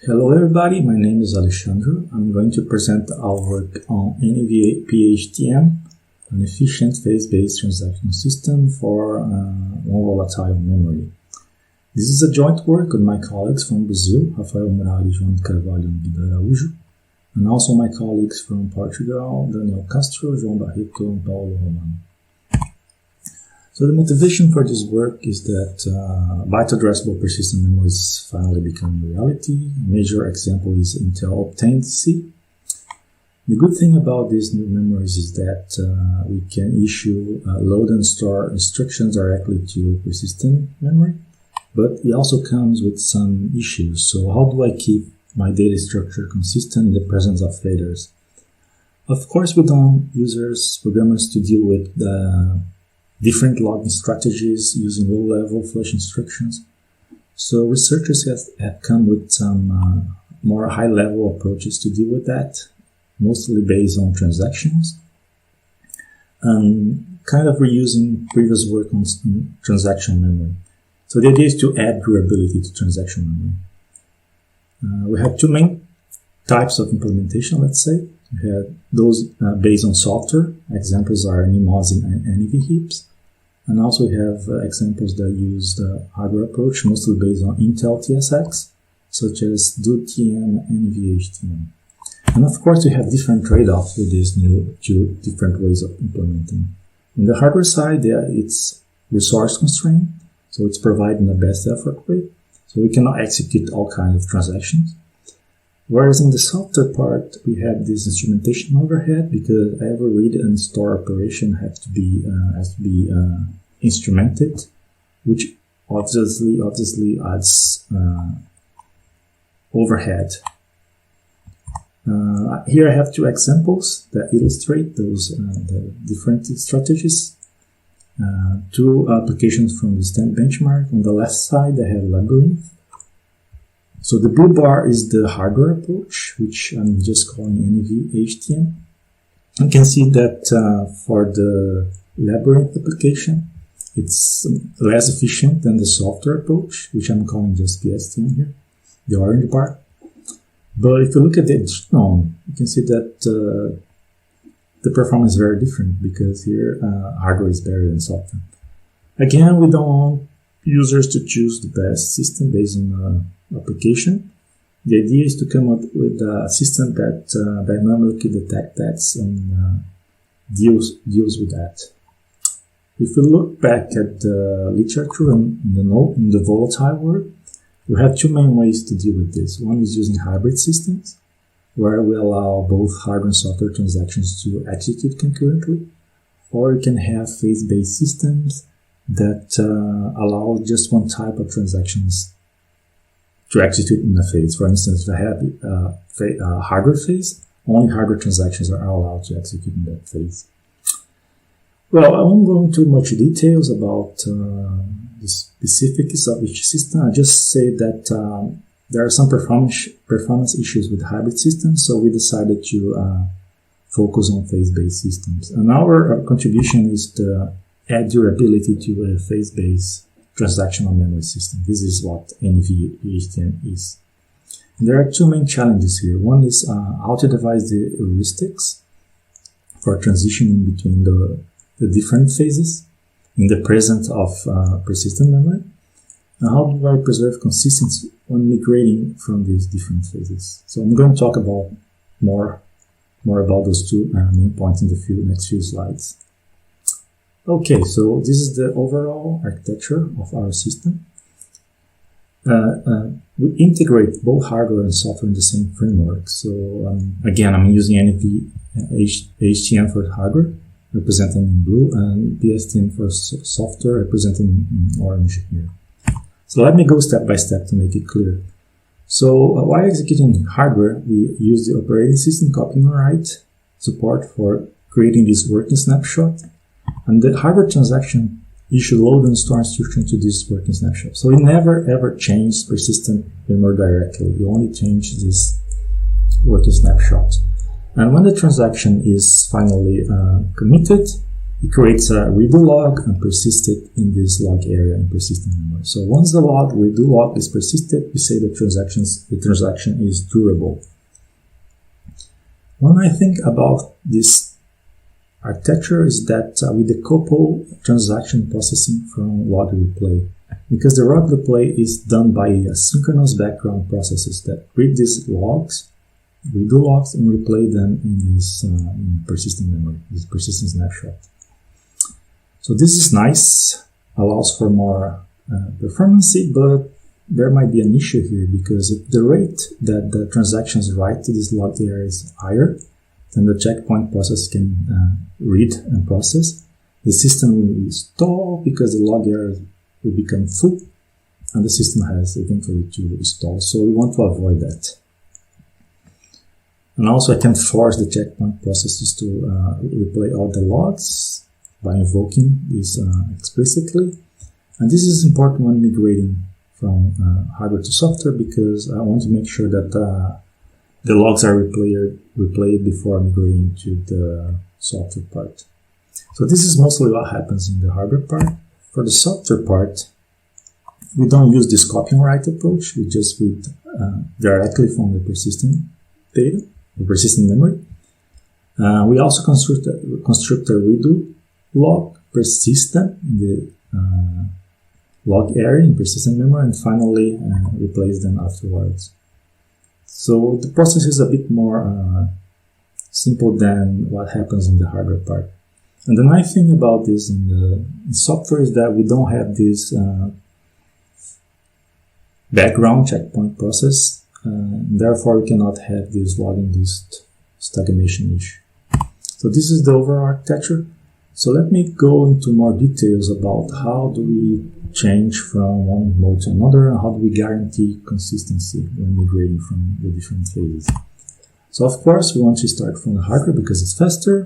Hello everybody, my name is Alexandre. I'm going to present our work on NV-PhTM, an efficient phase-based transaction system for non-volatile memory. This is a joint work with my colleagues from Brazil, Rafael Murari, João de Carvalho and Guido Araújo, and also my colleagues from Portugal, Daniel Castro, João Barreto and Paulo Romano. So the motivation for this work is that byte addressable persistent memory is finally becoming a reality. A major example is Intel Optane C. The good thing about these new memories is that we can issue load and store instructions directly to persistent memory, but it also comes with some issues. So how do I keep my data structure consistent in the presence of failures? Of course, we don't want users, programmers to deal with different logging strategies using low-level flush instructions. So researchers have come with some more high-level approaches to deal with that, mostly based on transactions, and kind of reusing previous work on transaction memory. So the idea is to add durability to transaction memory. We have two main types of implementation, let's say. We have those based on software. Examples are NMOS and NV heaps. And also we have examples that use the hardware approach, mostly based on Intel TSX, such as DO-TM and NV-PhTM. And of course we have different trade-offs with these new two different ways of implementing. On the hardware side, it's resource constrained, so it's providing the best effort way, so we cannot execute all kinds of transactions. Whereas in the software part, we have this instrumentation overhead because every read and store operation has to be instrumented, which obviously adds overhead. Here I have two examples that illustrate those the different strategies. Two applications from the STEM benchmark. On the left side, I have Labyrinth. So the blue bar is the hardware approach, which I'm just calling NV-PhTM. You can see that for the Labyrinth application, it's less efficient than the software approach, which I'm calling just PhTM here, the orange bar. But if you look at the genome, you can see that the performance is very different because here hardware is better than software. Again, we don't want users to choose the best system based on application. The idea is to come up with a system that dynamically detects that and deals with that. If we look back at the literature in the volatile world, we have two main ways to deal with this. One is using hybrid systems, where we allow both hardware and software transactions to execute concurrently, or you can have phase-based systems that allow just one type of transactions to execute in a phase. For instance, if I have a hardware phase, only hardware transactions are allowed to execute in that phase. Well, I won't go into much details about the specifics of each system. I just say that there are some performance issues with hybrid systems, so we decided to focus on phase-based systems. And our contribution is to add durability to a phase-based transactional memory system. This is what NV-PhTM is. And there are two main challenges here. One is how to devise the heuristics for transitioning between the different phases in the presence of persistent memory. And how do I preserve consistency when migrating from these different phases? So I'm going to talk about more about those two main points in the next few slides. Okay, so this is the overall architecture of our system. We integrate both hardware and software in the same framework. So again, I'm using NV-PhTM for hardware, represented in blue, and PhTM for software, represented in orange here. So let me go step by step to make it clear. So while executing hardware, we use the operating system copy and write support for creating this working snapshot. And the hardware transaction, you should load and store instruction to this working snapshot. So you never ever change persistent memory directly. You only change this working snapshot. And when the transaction is finally committed, it creates a redo log and persists it in this log area in persistent memory. So once the redo log is persisted, we say the transaction is durable. When I think about this architecture is that we decouple transaction processing from log replay, because the log replay is done by asynchronous background processes that read these logs, redo logs, and replay them in this persistent memory, this persistent snapshot. So this is nice, allows for more performance, but there might be an issue here, because if the rate that the transactions write to this log area is higher than the checkpoint process can read and process, the system will stall because the log area will become full and the system has eventually to stall. So we want to avoid that. And also I can force the checkpoint processes to replay all the logs by invoking this explicitly. And this is important when migrating from hardware to software, because I want to make sure that the logs are replayed before migrating to the software part. So this is mostly what happens in the hardware part. For the software part, we don't use this copy and write approach. We just read directly from the persistent data, the persistent memory. We also construct a redo log persistent in the log area in persistent memory, and finally replace them afterwards. So the process is a bit more simple than what happens in the hardware part. And the nice thing about this in software is that we don't have this background checkpoint process, therefore we cannot have this log-induced stagnation issue. So this is the overall architecture. So let me go into more details about how do we change from one mode to another, and how do we guarantee consistency when migrating from the different phases. So of course we want to start from the hardware because it's faster.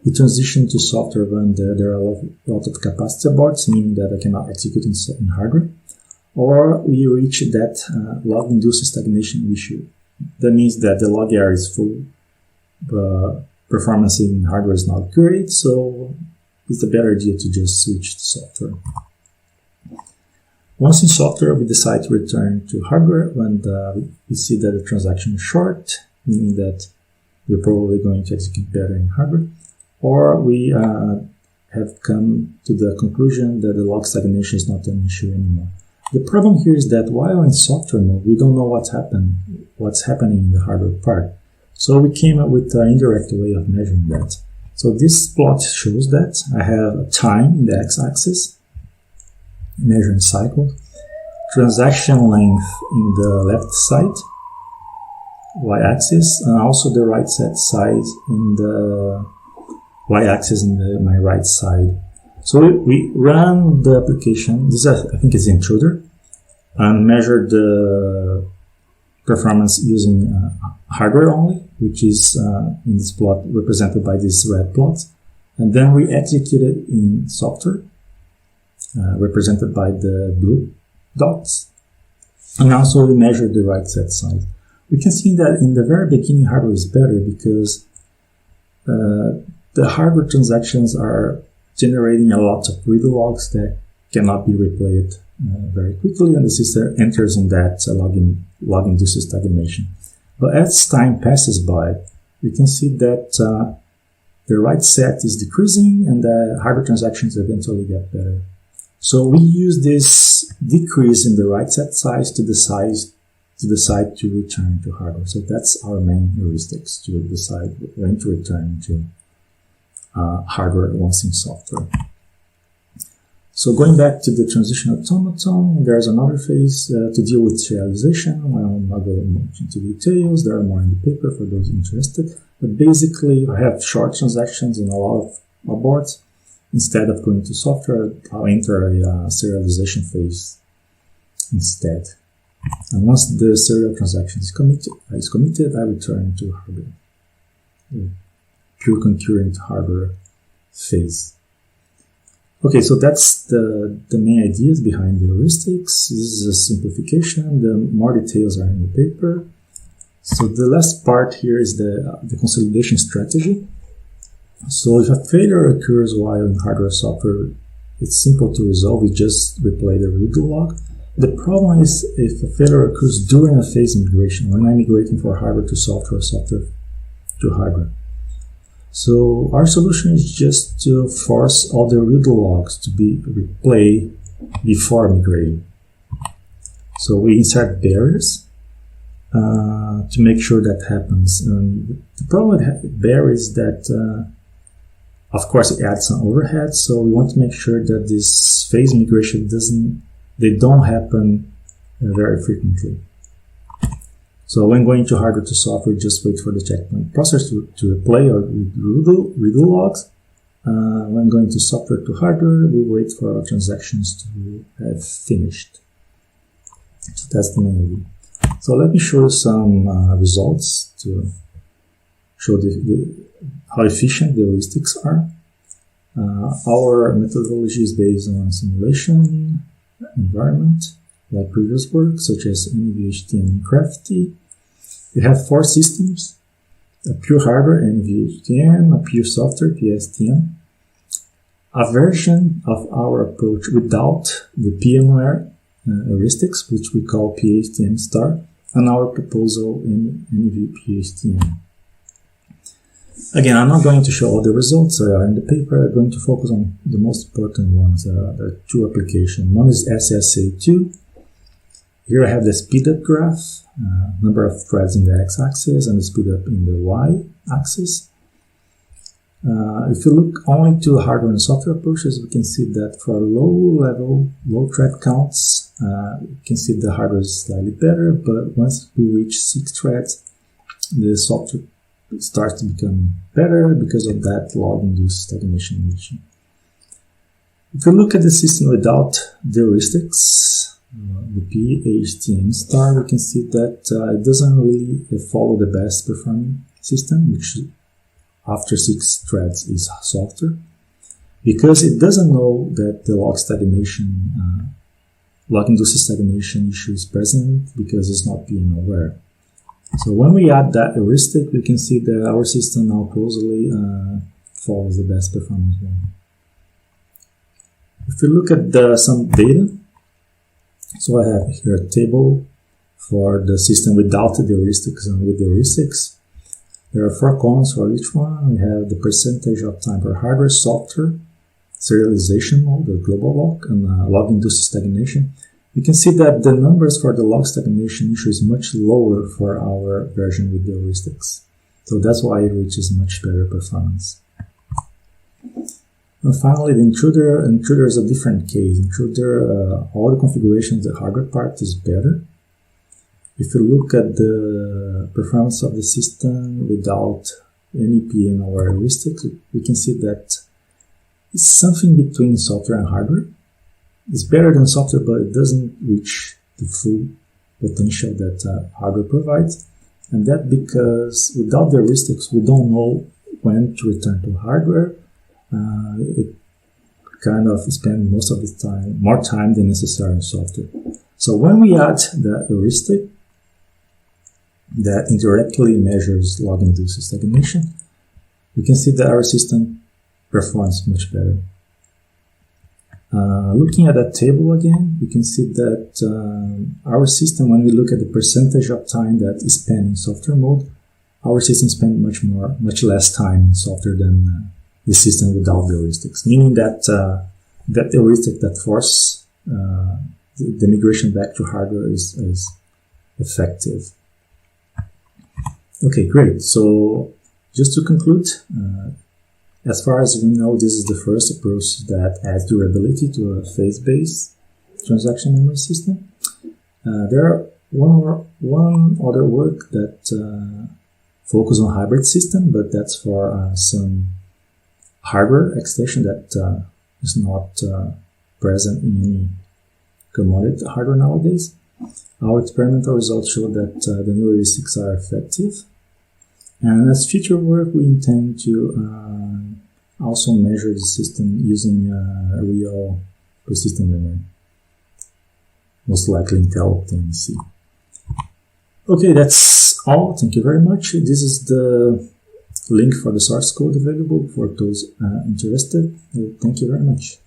We transition to software when there are a lot of capacity aborts, meaning that I cannot execute in hardware. Or we reach that log-induced stagnation issue. That means that the log area is full, but performance in hardware is not great, so it's a better idea to just switch to software. Once in software, we decide to return to hardware when we see that the transaction is short, meaning that we're probably going to execute better in hardware. Or we have come to the conclusion that the log stagnation is not an issue anymore. The problem here is that while in software mode, we don't know what's happening in the hardware part. So we came up with an indirect way of measuring that. So this plot shows that I have a time in the x-axis, measuring cycles, transaction length in the left side, y-axis, and also the right set size in the y-axis in my right side. So we run the application, this I think is Intruder, and measure the performance using hardware only, which is in this plot represented by this red plot. And then we execute it in software, represented by the blue dots. And also we measure the right set size. We can see that in the very beginning hardware is better because the hardware transactions are generating a lot of redo logs that cannot be replayed very quickly, and the system enters in that log-induced stagnation. But as time passes by, we can see that the right set is decreasing and the hardware transactions eventually get better. So we use this decrease in the right set size to decide to return to hardware. So that's our main heuristics, to decide when to return to hardware once in software. So going back to the transition automaton, there's another phase to deal with serialization. I will not go much into details. There are more in the paper for those interested. But basically, I have short transactions and a lot of aborts. Instead of going to software, I'll enter a serialization phase instead. And once the serial transaction is committed, I return to hardware. Pure concurrent hardware phase. Okay, so that's the main ideas behind the heuristics. This is a simplification. The more details are in the paper. So the last part here is the consolidation strategy. So if a failure occurs while in hardware or software, it's simple to resolve. We just replay the root log. The problem is if a failure occurs during a phase migration, when I'm migrating from hardware to software or software to hardware. So our solution is just to force all the root logs to be replayed before migrating. So we insert barriers to make sure that happens. And the problem with barriers is that of course it adds some overhead, so we want to make sure that this phase migration don't happen very frequently. So when going to hardware to software, just wait for the checkpoint process to replay or redo logs. When going to software to hardware, we wait for our transactions to have finished. So that's the main idea. So let me show you some results to show how efficient the heuristics are. Our methodology is based on simulation environment, like previous work, such as NV-PhTM and Crafty. We have 4 systems: a pure hardware NV-PhTM, a pure software PhTM, a version of our approach without the PMware heuristics, which we call PhTM star, and our proposal in NV-PhTM. Again, I'm not going to show all the results in the paper. I'm going to focus on the most important ones. There are 2 applications. One is SSA2. Here I have the speedup graph, number of threads in the x-axis and the speedup in the y-axis. If you look only to hardware and software approaches, we can see that for low thread counts, you can see the hardware is slightly better, but once we reach 6 threads, the software starts to become better because of that log-induced stagnation issue. If you look at the system without the heuristics, the PhTM star, we can see that it doesn't really follow the best performing system, which after 6 threads is software, because it doesn't know that the log-induced stagnation issue is present because it's not being aware. So when we add that heuristic, we can see that our system now closely follows the best performance one. If we look at some data, so I have here a table for the system without the heuristics and with the heuristics. There are 4 columns for each one. We have the percentage of time per hardware, software, serialization mode, the global log, and log-induced stagnation. You can see that the numbers for the log stagnation issue is much lower for our version with the heuristics. So that's why it reaches much better performance. And finally, the intruder. Intruder is a different case. Intruder, all the configurations, the hardware part is better. If you look at the performance of the system without any PM or heuristics, we can see that it's something between software and hardware. It's better than software, but it doesn't reach the full potential that hardware provides. And that because without the heuristics, we don't know when to return to hardware. It kind of spends most of the time, more time than necessary in software. So when we add the heuristic that indirectly measures log-induced stagnation, we can see that our system performs much better. Looking at that table again, we can see that our system, when we look at the percentage of time that is spent in software mode, our system spends much less time in software than the system without the heuristics, meaning that that heuristic that forces the migration back to hardware is effective. Okay, great. So just to conclude, as far as we know, this is the first approach that adds durability to a phase-based transaction memory system. There are one other work that focus on hybrid system, but that's for some hardware extension that is not present in any commodity hardware nowadays. Our experimental results show that the new heuristics are effective. And as future work, we intend to also measure the system using real persistent memory, most likely Intel Optane-C. Okay, that's all. Thank you very much. This is the link for the source code available for those interested. Thank you very much.